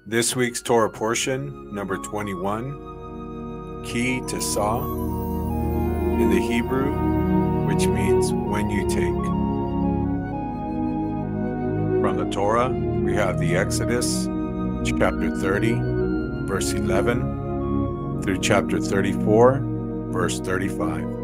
This week's Torah portion, number 21, Ki Tes'sa, in the Hebrew, which means when you take. From the Torah, we have the Exodus, chapter 30, verse 11, through chapter 34, verse 35.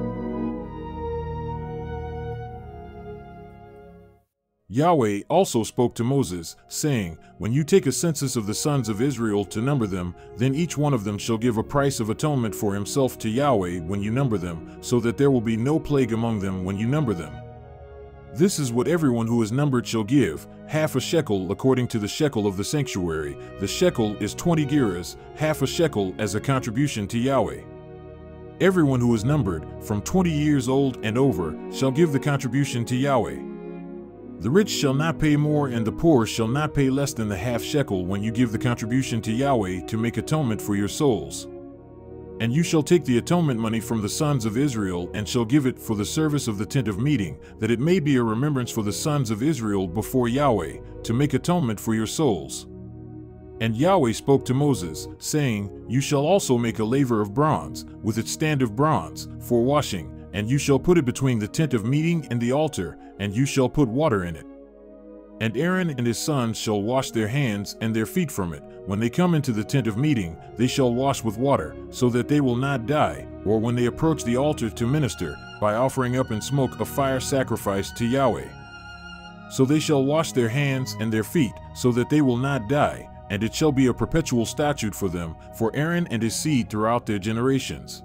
Yahweh also spoke to Moses, saying, When you take a census of the sons of Israel to number them, then each one of them shall give a price of atonement for himself to Yahweh when you number them, so that there will be no plague among them when you number them. This is what everyone who is numbered shall give, half a shekel according to the shekel of the sanctuary. The shekel is 20 gerahs, half a shekel as a contribution to Yahweh. Everyone who is numbered, from 20 years old and over, shall give the contribution to Yahweh. The rich shall not pay more, and the poor shall not pay less than the half shekel when you give the contribution to Yahweh to make atonement for your souls. And you shall take the atonement money from the sons of Israel, and shall give it for the service of the tent of meeting, that it may be a remembrance for the sons of Israel before Yahweh, to make atonement for your souls. And Yahweh spoke to Moses, saying, You shall also make a laver of bronze, with its stand of bronze, for washing, and you shall put it between the tent of meeting and the altar, and you shall put water in it. And Aaron and his sons shall wash their hands and their feet from it. When they come into the tent of meeting, they shall wash with water, so that they will not die, or when they approach the altar to minister, by offering up in smoke a fire sacrifice to Yahweh. So they shall wash their hands and their feet, so that they will not die, and it shall be a perpetual statute for them, for Aaron and his seed throughout their generations.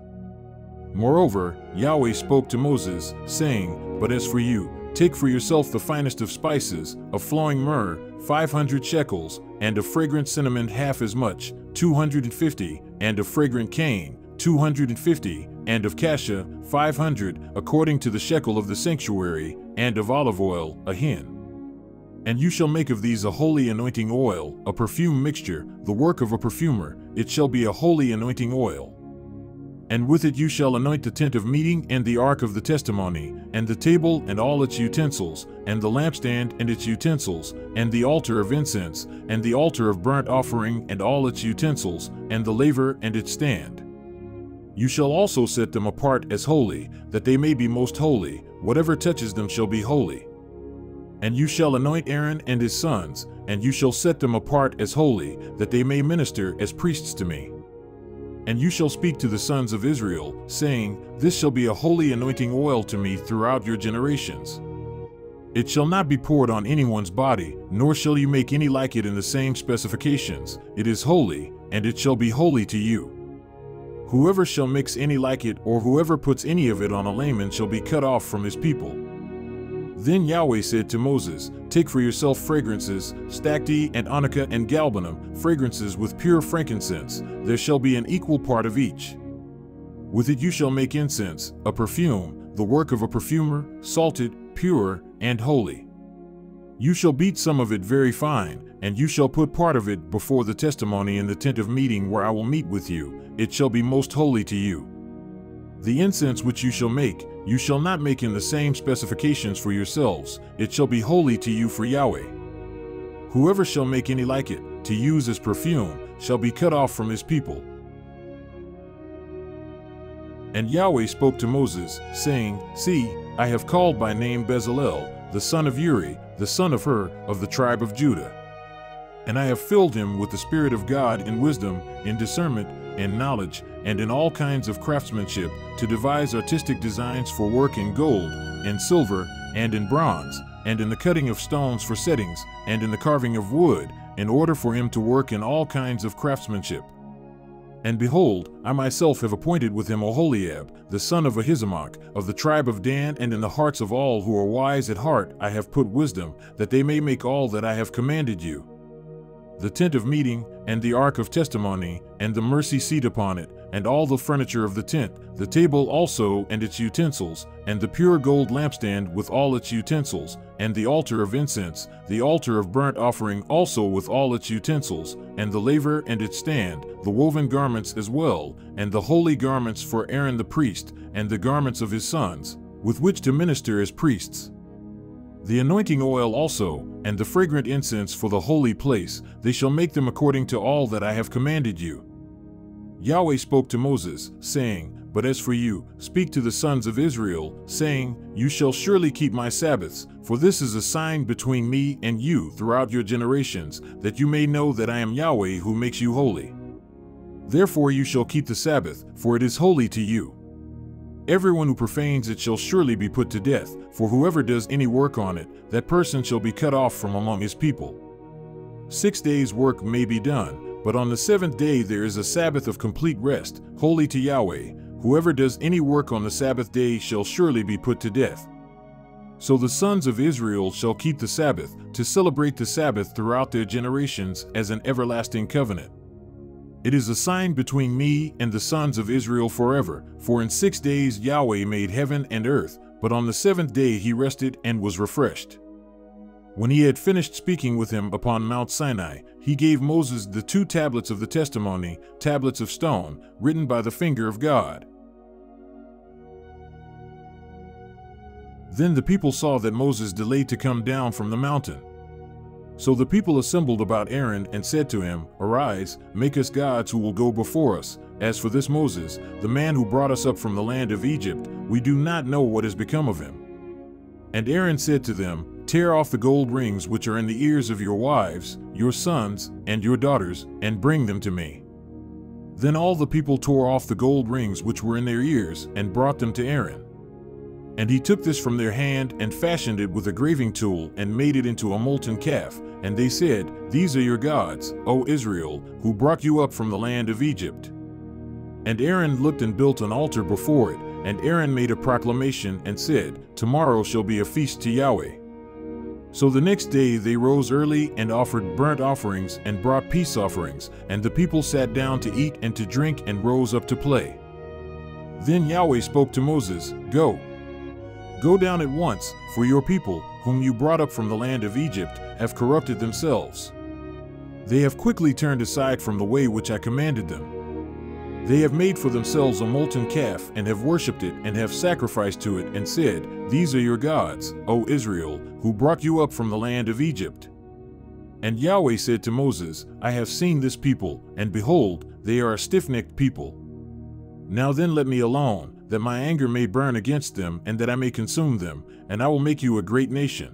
Moreover, Yahweh spoke to Moses, saying, But as for you, take for yourself the finest of spices, of flowing myrrh, 500 shekels, and of fragrant cinnamon half as much, 250, and of fragrant cane, 250, and of cassia, 500, according to the shekel of the sanctuary, and of olive oil, a hin. And you shall make of these a holy anointing oil, a perfume mixture, the work of a perfumer. It shall be a holy anointing oil. And with it you shall anoint the tent of meeting and the ark of the testimony, and the table and all its utensils, and the lampstand and its utensils, and the altar of incense, and the altar of burnt offering and all its utensils, and the laver and its stand. You shall also set them apart as holy, that they may be most holy. Whatever touches them shall be holy. And you shall anoint Aaron and his sons, and you shall set them apart as holy, that they may minister as priests to me. And you shall speak to the sons of Israel, saying, This shall be a holy anointing oil to me throughout your generations. It shall not be poured on anyone's body, nor shall you make any like it in the same specifications. It is holy, and it shall be holy to you. Whoever shall mix any like it, or whoever puts any of it on a layman, shall be cut off from his people. Then Yahweh said to Moses, Take for yourself fragrances, stacte and onycha and galbanum, fragrances with pure frankincense. There shall be an equal part of each. With it you shall make incense, a perfume, the work of a perfumer, salted, pure, and holy. You shall beat some of it very fine, and you shall put part of it before the testimony in the tent of meeting where I will meet with you. It shall be most holy to you. The incense which you shall make, you shall not make in the same specifications for yourselves. It shall be holy to you for Yahweh. Whoever shall make any like it, to use as perfume, shall be cut off from his people. And Yahweh spoke to Moses, saying, See, I have called by name Bezalel, the son of Uri, the son of Hur, of the tribe of Judah. And I have filled him with the Spirit of God in wisdom, in discernment, in knowledge, and in all kinds of craftsmanship, to devise artistic designs for work in gold, in silver, and in bronze, and in the cutting of stones for settings, and in the carving of wood, in order for him to work in all kinds of craftsmanship. And behold, I myself have appointed with him Oholiab, the son of Ahisamach, of the tribe of Dan, and in the hearts of all who are wise at heart I have put wisdom, that they may make all that I have commanded you. The tent of meeting, and the ark of testimony, and the mercy seat upon it, and all the furniture of the tent, the table also and its utensils, and the pure gold lampstand with all its utensils, and the altar of incense, the altar of burnt offering also with all its utensils, and the laver and its stand, the woven garments as well, and the holy garments for Aaron the priest, and the garments of his sons, with which to minister as priests. The anointing oil also, and the fragrant incense for the holy place, they shall make them according to all that I have commanded you. Yahweh spoke to Moses, saying, But as for you, speak to the sons of Israel, saying, You shall surely keep my Sabbaths, for this is a sign between me and you throughout your generations, that you may know that I am Yahweh who makes you holy. Therefore you shall keep the Sabbath, for it is holy to you. Everyone who profanes it shall surely be put to death, for whoever does any work on it, that person shall be cut off from among his people. 6 days' work may be done, but on the seventh day there is a Sabbath of complete rest, holy to Yahweh. Whoever does any work on the Sabbath day shall surely be put to death. So the sons of Israel shall keep the Sabbath, to celebrate the Sabbath throughout their generations as an everlasting covenant. It is a sign between me and the sons of Israel forever, for in 6 days Yahweh made heaven and earth, but on the seventh day he rested and was refreshed. When he had finished speaking with him upon Mount Sinai, he gave Moses the 2 tablets of the testimony, tablets of stone, written by the finger of God. Then the people saw that Moses delayed to come down from the mountain. So the people assembled about Aaron and said to him, Arise, make us gods who will go before us. As for this Moses, the man who brought us up from the land of Egypt, we do not know what has become of him. And Aaron said to them, Tear off the gold rings which are in the ears of your wives, your sons, and your daughters, and bring them to me. Then all the people tore off the gold rings which were in their ears, and brought them to Aaron. And he took this from their hand and fashioned it with a graving tool and made it into a molten calf. And they said, These are your gods, O Israel, who brought you up from the land of Egypt. And Aaron looked and built an altar before it, and Aaron made a proclamation and said, Tomorrow shall be a feast to Yahweh. So the next day they rose early and offered burnt offerings and brought peace offerings, and the people sat down to eat and to drink and rose up to play. Then Yahweh spoke to Moses, Go down at once, for your people, whom you brought up from the land of Egypt, have corrupted themselves. They have quickly turned aside from the way which I commanded them. They have made for themselves a molten calf and have worshipped it and have sacrificed to it and said, These are your gods, O Israel, who brought you up from the land of Egypt. And Yahweh said to Moses, I have seen this people, and behold, they are a stiff-necked people. Now then let me alone, that my anger may burn against them, and that I may consume them, and I will make you a great nation.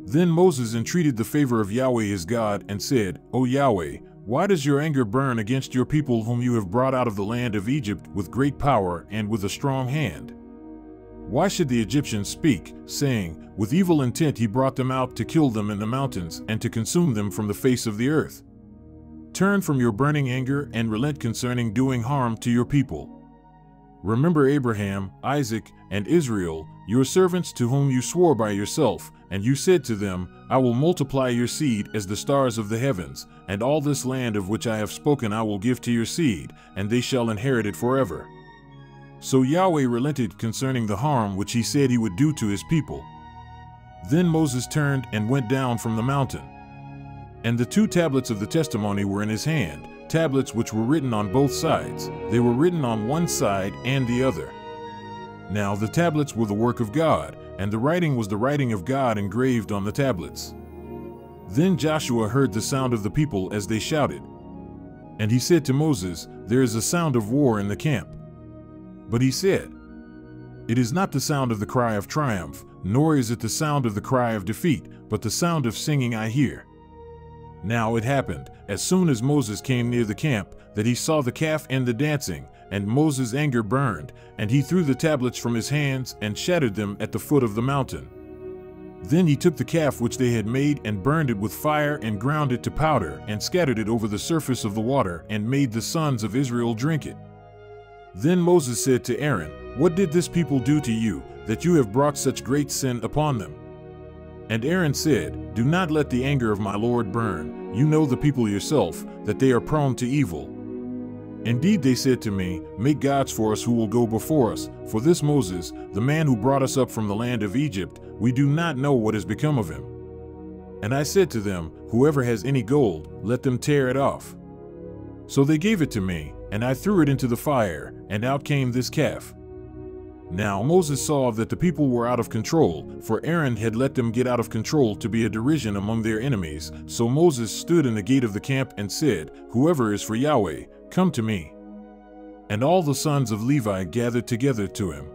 Then Moses entreated the favor of Yahweh his God, and said, O Yahweh, why does your anger burn against your people whom you have brought out of the land of Egypt with great power and with a strong hand? Why should the Egyptians speak, saying, With evil intent he brought them out to kill them in the mountains, and to consume them from the face of the earth? Turn from your burning anger and relent concerning doing harm to your people. Remember Abraham, Isaac, and Israel, your servants to whom you swore by yourself, and you said to them, I will multiply your seed as the stars of the heavens, and all this land of which I have spoken I will give to your seed, and they shall inherit it forever. So Yahweh relented concerning the harm which he said he would do to his people. Then Moses turned and went down from the mountain. And the 2 tablets of the testimony were in his hand, tablets which were written on both sides. They were written on one side and the other. Now the tablets were the work of God, and the writing was the writing of God engraved on the tablets. Then Joshua heard the sound of the people as they shouted. And he said to Moses, There is a sound of war in the camp. But he said, It is not the sound of the cry of triumph, nor is it the sound of the cry of defeat, but the sound of singing I hear. Now it happened, as soon as Moses came near the camp, that he saw the calf and the dancing, and Moses' anger burned, and he threw the tablets from his hands and shattered them at the foot of the mountain. Then he took the calf which they had made and burned it with fire and ground it to powder and scattered it over the surface of the water and made the sons of Israel drink it. Then Moses said to Aaron, What did this people do to you, that you have brought such great sin upon them? And Aaron said, Do not let the anger of my Lord burn. You know the people yourself, that they are prone to evil. Indeed, they said to me, Make gods for us who will go before us. For this Moses, the man who brought us up from the land of Egypt, we do not know what has become of him. And I said to them, Whoever has any gold, let them tear it off. So they gave it to me, and I threw it into the fire, and out came this calf. Now Moses saw that the people were out of control, for Aaron had let them get out of control to be a derision among their enemies. So Moses stood in the gate of the camp and said, "Whoever is for Yahweh, come to me." And all the sons of Levi gathered together to him.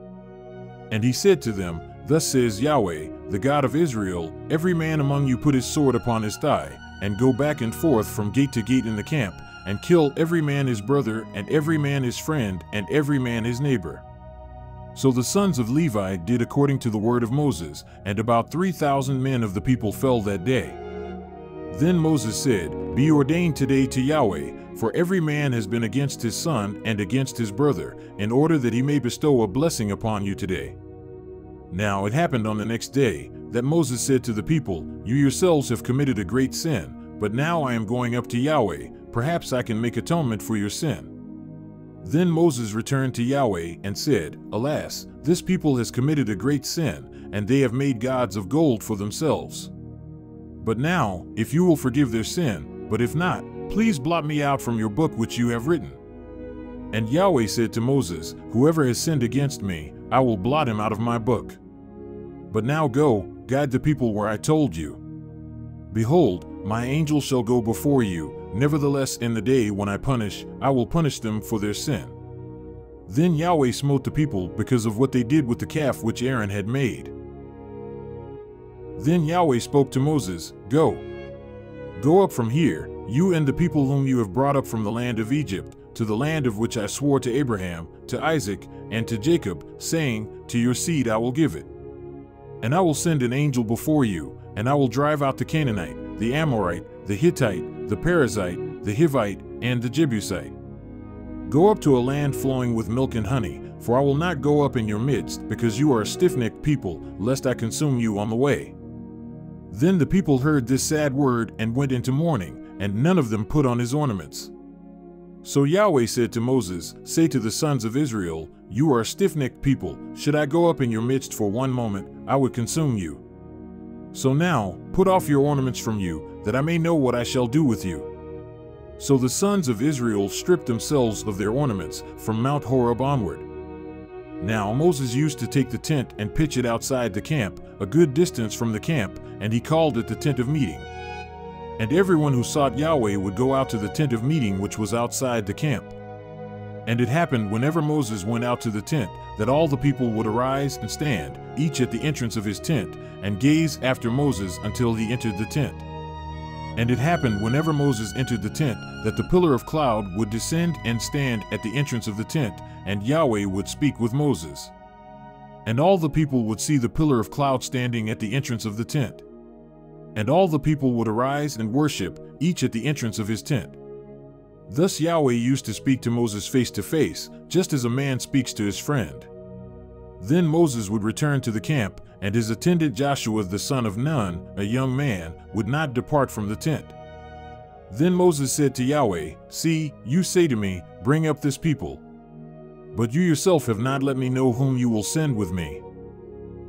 And he said to them, "Thus says Yahweh, the God of Israel, every man among you put his sword upon his thigh, and go back and forth from gate to gate in the camp, and kill every man his brother, and every man his friend, and every man his neighbor." So the sons of Levi did according to the word of Moses, and about 3,000 men of the people fell that day. Then Moses said, "Be ordained today to Yahweh, for every man has been against his son and against his brother, in order that he may bestow a blessing upon you today." Now it happened on the next day, that Moses said to the people, "You yourselves have committed a great sin, but now I am going up to Yahweh, perhaps I can make atonement for your sin." Then Moses returned to Yahweh and said, "Alas, this people has committed a great sin, and they have made gods of gold for themselves. But now, if you will forgive their sin, but if not, please blot me out from your book which you have written." And Yahweh said to Moses, "Whoever has sinned against me, I will blot him out of my book. But now go, guide the people where I told you. Behold, my angel shall go before you. Nevertheless, in the day when I will punish them for their sin." Then Yahweh smote the people because of what they did with the calf which Aaron had made. Then Yahweh spoke to Moses, Go up from here, you and the people whom you have brought up from the land of Egypt, to the land of which I swore to Abraham, to Isaac, and to Jacob, saying, To your seed I will give it. And I will send an angel before you, and I will drive out the Canaanite, the Amorite, the Hittite, the Perizzite, the Hivite, and the Jebusite. Go up to a land flowing with milk and honey, for I will not go up in your midst, because you are a stiff-necked people, lest I consume you on the way. Then the people heard this sad word and went into mourning, and none of them put on his ornaments. So Yahweh said to Moses, Say to the sons of Israel, You are a stiff-necked people. Should I go up in your midst for one moment, I would consume you. So now, put off your ornaments from you, that I may know what I shall do with you. So the sons of Israel stripped themselves of their ornaments from Mount Horeb onward. Now Moses used to take the tent and pitch it outside the camp, a good distance from the camp, and he called it the tent of meeting. And everyone who sought Yahweh would go out to the tent of meeting which was outside the camp. And it happened whenever Moses went out to the tent, that all the people would arise and stand, each at the entrance of his tent, and gaze after Moses until he entered the tent. And it happened whenever Moses entered the tent, that the pillar of cloud would descend and stand at the entrance of the tent, and Yahweh would speak with Moses. And all the people would see the pillar of cloud standing at the entrance of the tent. And all the people would arise and worship, each at the entrance of his tent. Thus Yahweh used to speak to Moses face to face, just as a man speaks to his friend. Then Moses would return to the camp, and his attendant Joshua the son of Nun, a young man, would not depart from the tent. Then Moses said to Yahweh, See, you say to me, Bring up this people. But you yourself have not let me know whom you will send with me.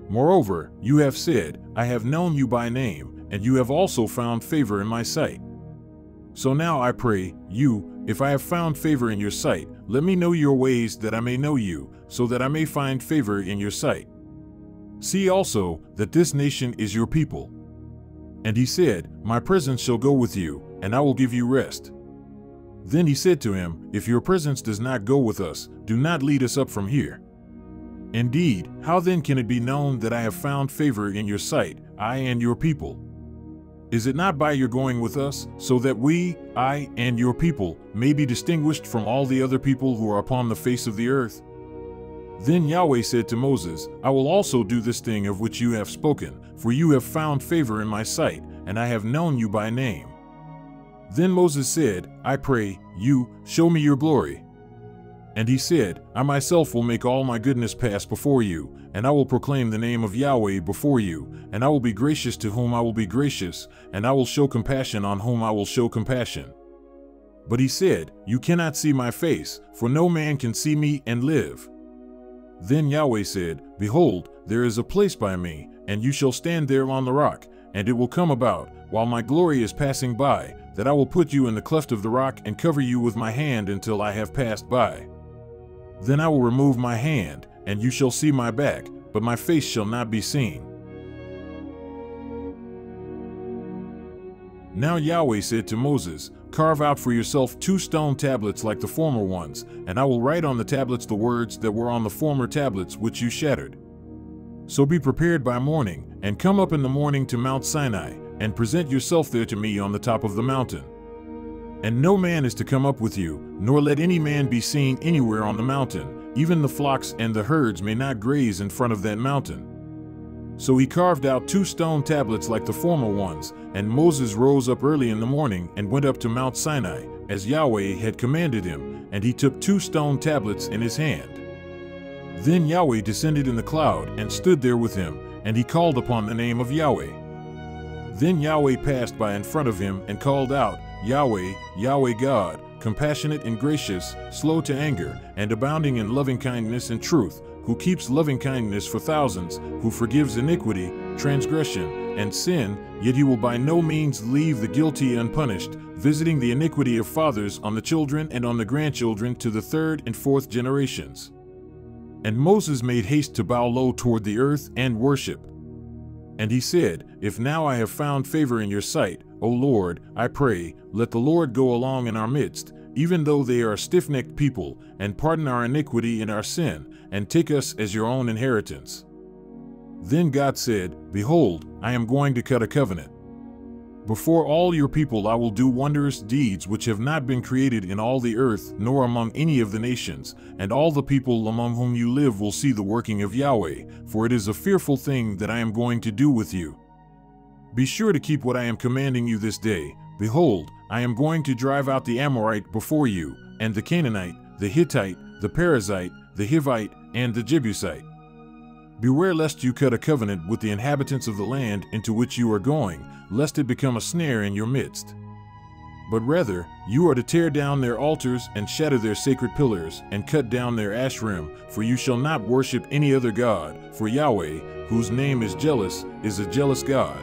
Moreover, you have said, I have known you by name, and you have also found favor in my sight. So now I pray, you, if I have found favor in your sight, let me know your ways that I may know you, so that I may find favor in your sight. See also that this nation is your people. And he said, My presence shall go with you, and I will give you rest. Then he said to him, If your presence does not go with us, do not lead us up from here. Indeed, how then can it be known that I have found favor in your sight, I and your people? Is it not by your going with us, so that we, I, and your people, may be distinguished from all the other people who are upon the face of the earth? Then Yahweh said to Moses, I will also do this thing of which you have spoken, for you have found favor in my sight, and I have known you by name. Then Moses said, I pray, you, show me your glory. And he said, I myself will make all my goodness pass before you, and I will proclaim the name of Yahweh before you, and I will be gracious to whom I will be gracious, and I will show compassion on whom I will show compassion. But he said, You cannot see my face, for no man can see me and live. Then Yahweh said, Behold, there is a place by me, and you shall stand there on the rock, and it will come about, while my glory is passing by, that I will put you in the cleft of the rock and cover you with my hand until I have passed by. Then I will remove my hand, and you shall see my back, but my face shall not be seen. Now Yahweh said to Moses, Carve out for yourself 2 stone tablets like the former ones, and I will write on the tablets the words that were on the former tablets which you shattered. So be prepared by morning, and come up in the morning to Mount Sinai, and present yourself there to me on the top of the mountain. And no man is to come up with you, nor let any man be seen anywhere on the mountain. Even the flocks and the herds may not graze in front of that mountain. So he carved out 2 stone tablets like the former ones, and Moses rose up early in the morning and went up to Mount Sinai, as Yahweh had commanded him, and he took 2 stone tablets in his hand. Then Yahweh descended in the cloud and stood there with him, and he called upon the name of Yahweh. Then Yahweh passed by in front of him and called out, Yahweh, Yahweh God, compassionate and gracious, slow to anger, and abounding in loving kindness and truth, who keeps loving kindness for thousands, who forgives iniquity, transgression, and sin, yet he will by no means leave the guilty unpunished, visiting the iniquity of fathers on the children and on the grandchildren to the 3rd and 4th generations. And Moses made haste to bow low toward the earth and worship. And he said, If now I have found favor in your sight, O Lord, I pray, let the Lord go along in our midst, even though they are a stiff-necked people, and pardon our iniquity and our sin, and take us as your own inheritance. Then God said, Behold, I am going to cut a covenant. Before all your people I will do wondrous deeds which have not been created in all the earth, nor among any of the nations, and all the people among whom you live will see the working of Yahweh, for it is a fearful thing that I am going to do with you. Be sure to keep what I am commanding you this day. Behold, I am going to drive out the Amorite before you, and the Canaanite, the Hittite, the Perizzite, the Hivite, and the Jebusite. Beware lest you cut a covenant with the inhabitants of the land into which you are going, lest it become a snare in your midst. But rather, you are to tear down their altars and shatter their sacred pillars, and cut down their Ashrim, for you shall not worship any other god, for Yahweh, whose name is jealous, is a jealous God.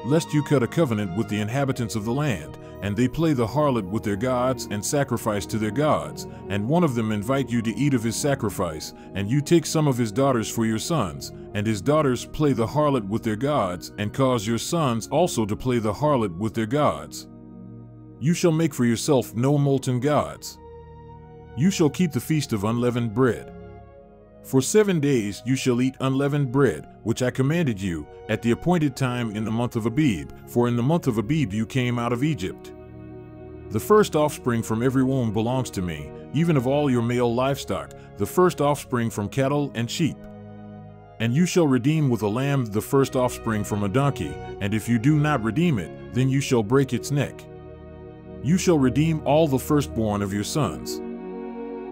Lest you cut a covenant with the inhabitants of the land, and they play the harlot with their gods and sacrifice to their gods, and one of them invite you to eat of his sacrifice, and you take some of his daughters for your sons, and his daughters play the harlot with their gods, and cause your sons also to play the harlot with their gods. You shall make for yourself no molten gods. You shall keep the feast of unleavened bread. For 7 days you shall eat unleavened bread, which I commanded you, at the appointed time in the month of Abib, for in the month of Abib you came out of Egypt. The first offspring from every womb belongs to me, even of all your male livestock, the first offspring from cattle and sheep. And you shall redeem with a lamb the first offspring from a donkey, and if you do not redeem it, then you shall break its neck. You shall redeem all the firstborn of your sons.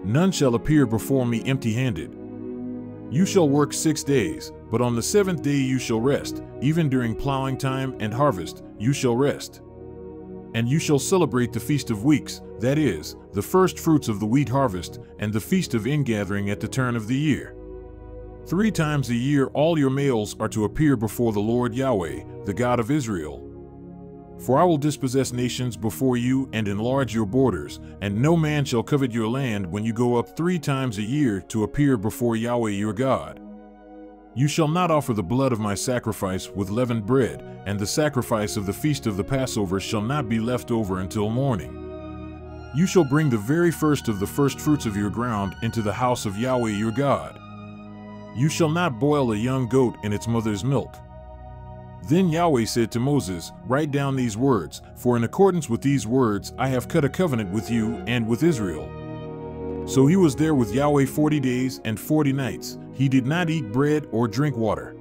None shall appear before me empty-handed. You shall work 6 days, but on the 7th day you shall rest, even during plowing time and harvest, you shall rest. And you shall celebrate the Feast of Weeks, that is, the first fruits of the wheat harvest, and the Feast of Ingathering at the turn of the year. 3 times a year all your males are to appear before the Lord Yahweh, the God of Israel. For I will dispossess nations before you and enlarge your borders, and no man shall covet your land when you go up 3 times a year to appear before Yahweh your God. You shall not offer the blood of my sacrifice with leavened bread, and the sacrifice of the feast of the Passover shall not be left over until morning. You shall bring the very first of the firstfruits of your ground into the house of Yahweh your God. You shall not boil a young goat in its mother's milk. Then Yahweh said to Moses, Write down these words, for in accordance with these words I have cut a covenant with you and with Israel. So he was there with Yahweh 40 days and 40 nights. He did not eat bread or drink water.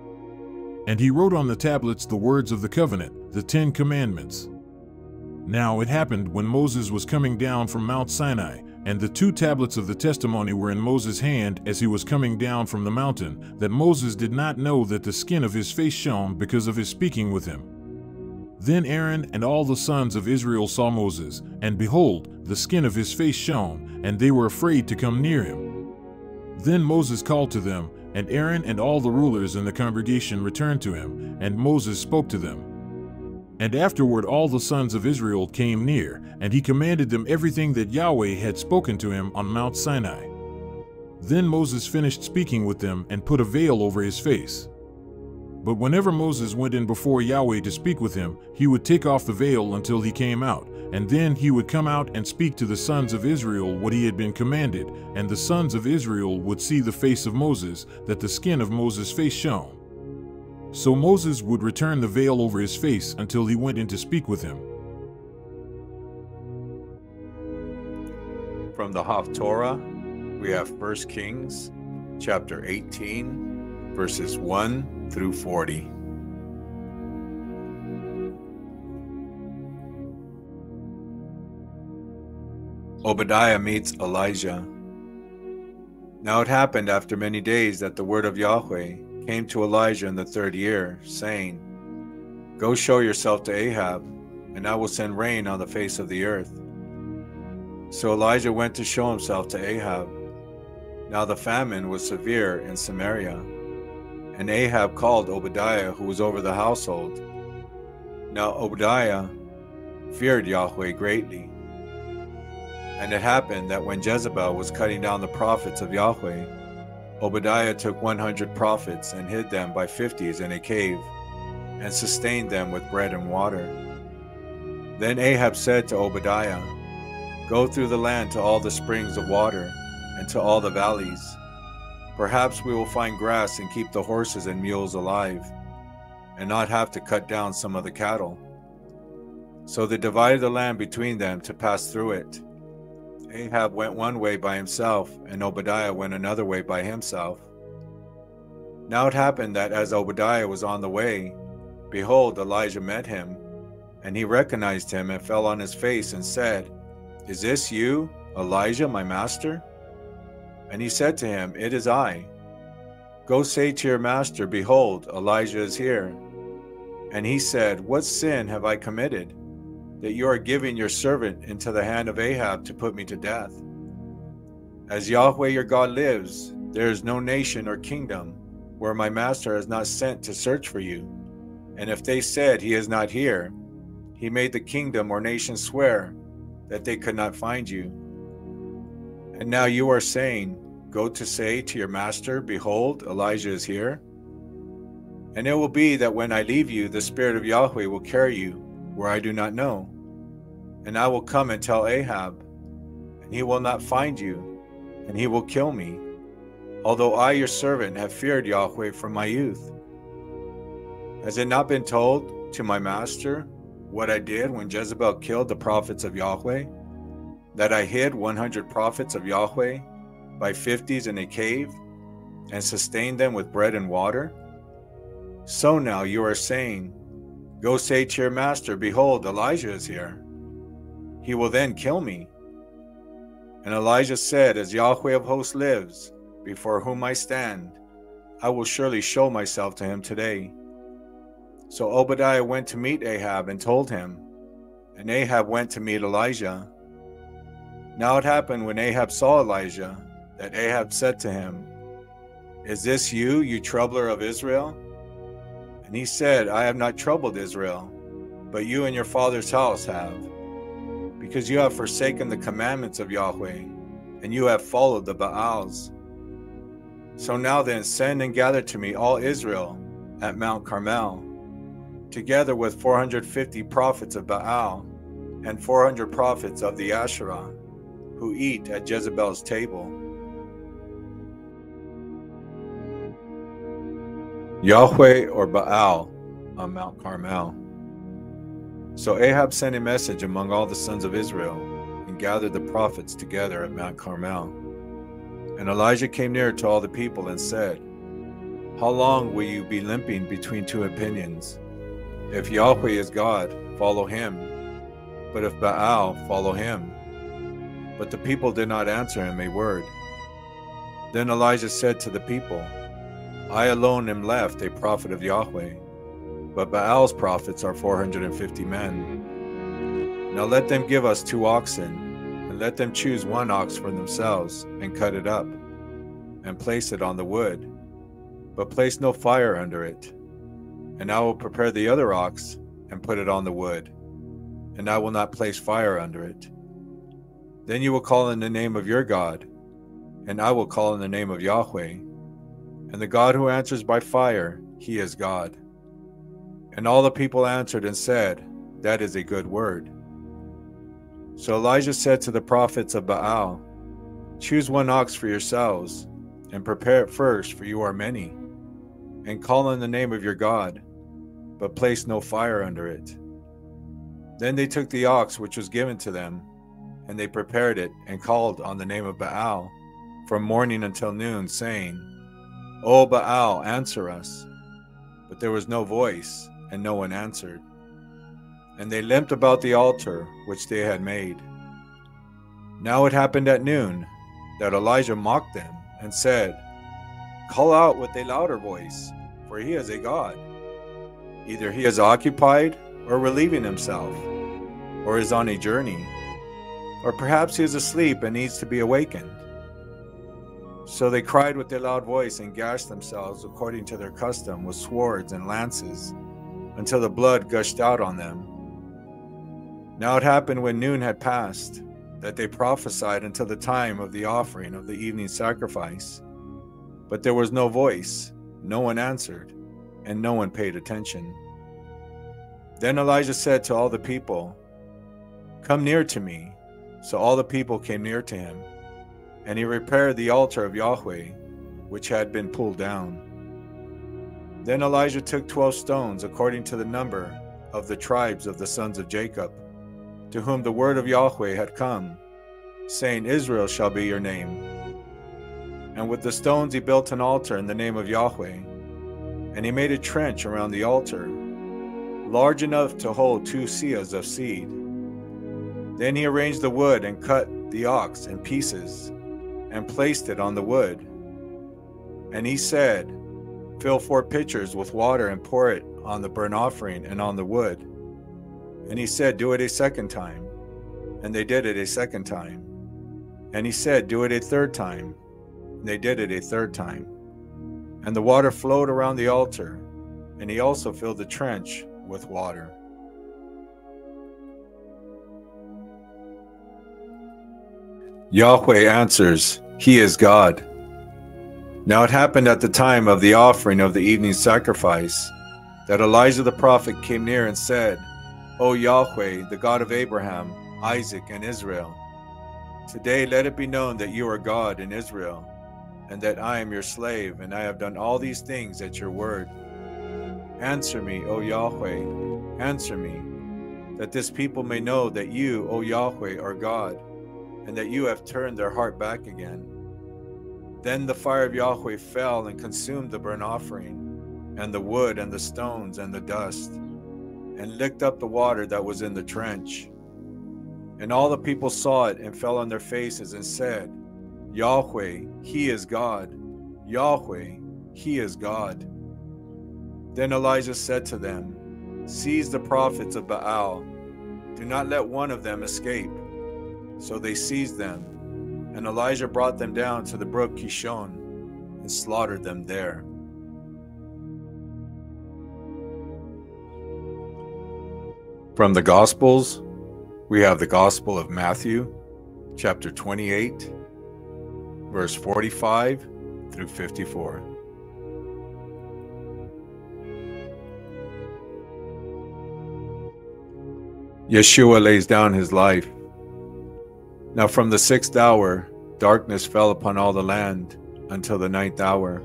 And he wrote on the tablets the words of the covenant, the 10 commandments. Now it happened when Moses was coming down from Mount Sinai, and the 2 tablets of the testimony were in Moses' hand as he was coming down from the mountain, that Moses did not know that the skin of his face shone because of his speaking with him. Then Aaron and all the sons of Israel saw Moses, and behold, the skin of his face shone, and they were afraid to come near him. Then Moses called to them, and Aaron and all the rulers in the congregation returned to him, and Moses spoke to them. And afterward all the sons of Israel came near, and he commanded them everything that Yahweh had spoken to him on Mount Sinai. Then Moses finished speaking with them and put a veil over his face. But whenever Moses went in before Yahweh to speak with him, he would take off the veil until he came out, and then he would come out and speak to the sons of Israel what he had been commanded, and the sons of Israel would see the face of Moses, that the skin of Moses' face shone. So Moses would return the veil over his face until he went in to speak with him. From the Haftorah, we have 1 Kings, chapter 18, verses 1 through 40. Obadiah meets Elijah. Now it happened after many days that the word of Yahweh came to Elijah in the 3rd year, saying, Go show yourself to Ahab, and I will send rain on the face of the earth. So Elijah went to show himself to Ahab. Now the famine was severe in Samaria, and Ahab called Obadiah, who was over the household. Now Obadiah feared Yahweh greatly. And it happened that when Jezebel was cutting down the prophets of Yahweh, Obadiah took 100 prophets and hid them by 50s in a cave, and sustained them with bread and water. Then Ahab said to Obadiah, Go through the land to all the springs of water, and to all the valleys. Perhaps we will find grass and keep the horses and mules alive, and not have to cut down some of the cattle. So they divided the land between them to pass through it. Ahab went one way by himself, and Obadiah went another way by himself. Now it happened that as Obadiah was on the way, behold, Elijah met him, and he recognized him and fell on his face and said, Is this you, Elijah, my master? And he said to him, It is I. Go say to your master, Behold, Elijah is here. And he said, What sin have I committed, that you are giving your servant into the hand of Ahab to put me to death? As Yahweh your God lives, there is no nation or kingdom where my master has not sent to search for you. And if they said, He is not here, he made the kingdom or nation swear that they could not find you. And now you are saying, Go to say to your master, Behold, Elijah is here. And it will be that when I leave you, the Spirit of Yahweh will carry you where I do not know. And I will come and tell Ahab, and he will not find you, and he will kill me, although I, your servant, have feared Yahweh from my youth. Has it not been told to my master what I did when Jezebel killed the prophets of Yahweh, that I hid 100 prophets of Yahweh by 50s in a cave, and sustained them with bread and water? So now you are saying, Go say to your master, Behold, Elijah is here. He will then kill me. And Elijah said, As Yahweh of hosts lives, before whom I stand, I will surely show myself to him today. So Obadiah went to meet Ahab and told him, and Ahab went to meet Elijah. Now it happened when Ahab saw Elijah, that Ahab said to him, Is this you, you troubler of Israel? And he said, I have not troubled Israel, but you and your father's house have, because you have forsaken the commandments of Yahweh, and you have followed the Baals. So now then, send and gather to me all Israel at Mount Carmel, together with 450 prophets of Baal, and 400 prophets of the Asherah, who eat at Jezebel's table. Yahweh or Baal on Mount Carmel. So Ahab sent a message among all the sons of Israel, and gathered the prophets together at Mount Carmel. And Elijah came near to all the people and said, How long will you be limping between two opinions? If Yahweh is God, follow him, but if Baal, follow him. But the people did not answer him a word. Then Elijah said to the people, I alone am left a prophet of Yahweh, but Baal's prophets are 450 men. Now let them give us 2 oxen, and let them choose 1 ox for themselves, and cut it up, and place it on the wood, but place no fire under it. And I will prepare the other ox, and put it on the wood, and I will not place fire under it. Then you will call in the name of your God, and I will call in the name of Yahweh. And the God who answers by fire, he is God. And all the people answered and said, That is a good word. So Elijah said to the prophets of Baal, Choose one ox for yourselves, and prepare it first, for you are many, and call on the name of your God, but place no fire under it. Then they took the ox which was given to them, and they prepared it, and called on the name of Baal from morning until noon, saying, O Baal, answer us. But there was no voice, and no one answered. And they limped about the altar which they had made. Now it happened at noon that Elijah mocked them, and said, Call out with a louder voice, for he is a god. Either he is occupied, or relieving himself, or is on a journey, or perhaps he is asleep and needs to be awakened. So they cried with a loud voice and gashed themselves according to their custom with swords and lances, until the blood gushed out on them. Now it happened when noon had passed, that they prophesied until the time of the offering of the evening sacrifice. But there was no voice, no one answered, and no one paid attention. Then Elijah said to all the people, Come near to me. So all the people came near to him, and he repaired the altar of Yahweh, which had been pulled down. Then Elijah took 12 stones according to the number of the tribes of the sons of Jacob, to whom the word of Yahweh had come, saying, Israel shall be your name. And with the stones he built an altar in the name of Yahweh, and he made a trench around the altar, large enough to hold 2 seahs of seed. Then he arranged the wood and cut the ox in pieces, and placed it on the wood. And he said, Fill 4 pitchers with water and pour it on the burnt offering and on the wood. And he said, Do it a second time. And they did it a second time. And he said, Do it a third time. And they did it a third time. And the water flowed around the altar, and he also filled the trench with water. Yahweh answers, He is God. Now it happened at the time of the offering of the evening sacrifice, that Elijah the prophet came near and said, O Yahweh, the God of Abraham, Isaac, and Israel, today let it be known that you are God in Israel, and that I am your slave, and I have done all these things at your word. Answer me, O Yahweh, answer me, that this people may know that you, O Yahweh, are God, and that you have turned their heart back again. Then the fire of Yahweh fell and consumed the burnt offering, and the wood, and the stones, and the dust, and licked up the water that was in the trench. And all the people saw it and fell on their faces and said, Yahweh, He is God. Yahweh, He is God. Then Elijah said to them, Seize the prophets of Baal. Do not let one of them escape. So they seized them, and Elijah brought them down to the brook Kishon and slaughtered them there. From the Gospels, we have the Gospel of Matthew, chapter 28, verse 45 through 54. Yeshua lays down his life. Now from the 6th hour, darkness fell upon all the land until the 9th hour.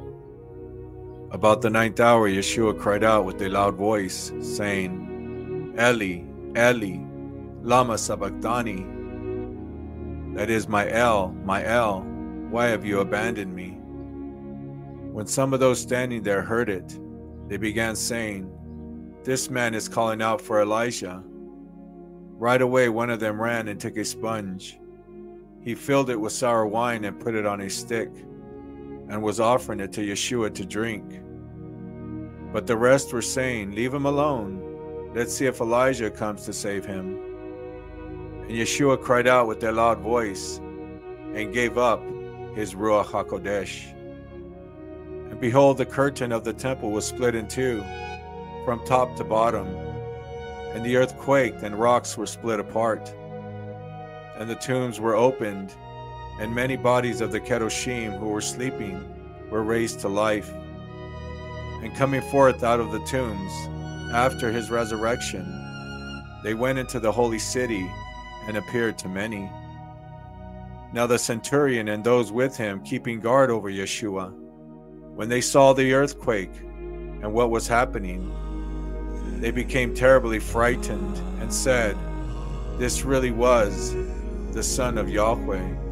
About the 9th hour, Yeshua cried out with a loud voice, saying, Eli, Eli, lama sabachthani? That is, my El, why have you abandoned me? When some of those standing there heard it, they began saying, This man is calling out for Elijah. Right away one of them ran and took a sponge. He filled it with sour wine and put it on a stick, and was offering it to Yeshua to drink. But the rest were saying, Leave him alone. Let's see if Elijah comes to save him. And Yeshua cried out with a loud voice, and gave up his Ruach HaKodesh. And behold, the curtain of the temple was split in two, from top to bottom, and the earth quaked, and rocks were split apart. And the tombs were opened, and many bodies of the Kedoshim who were sleeping were raised to life. And coming forth out of the tombs after his resurrection, they went into the holy city and appeared to many. Now the centurion and those with him keeping guard over Yeshua, when they saw the earthquake and what was happening, they became terribly frightened and said, "This really was the Son of Yahweh."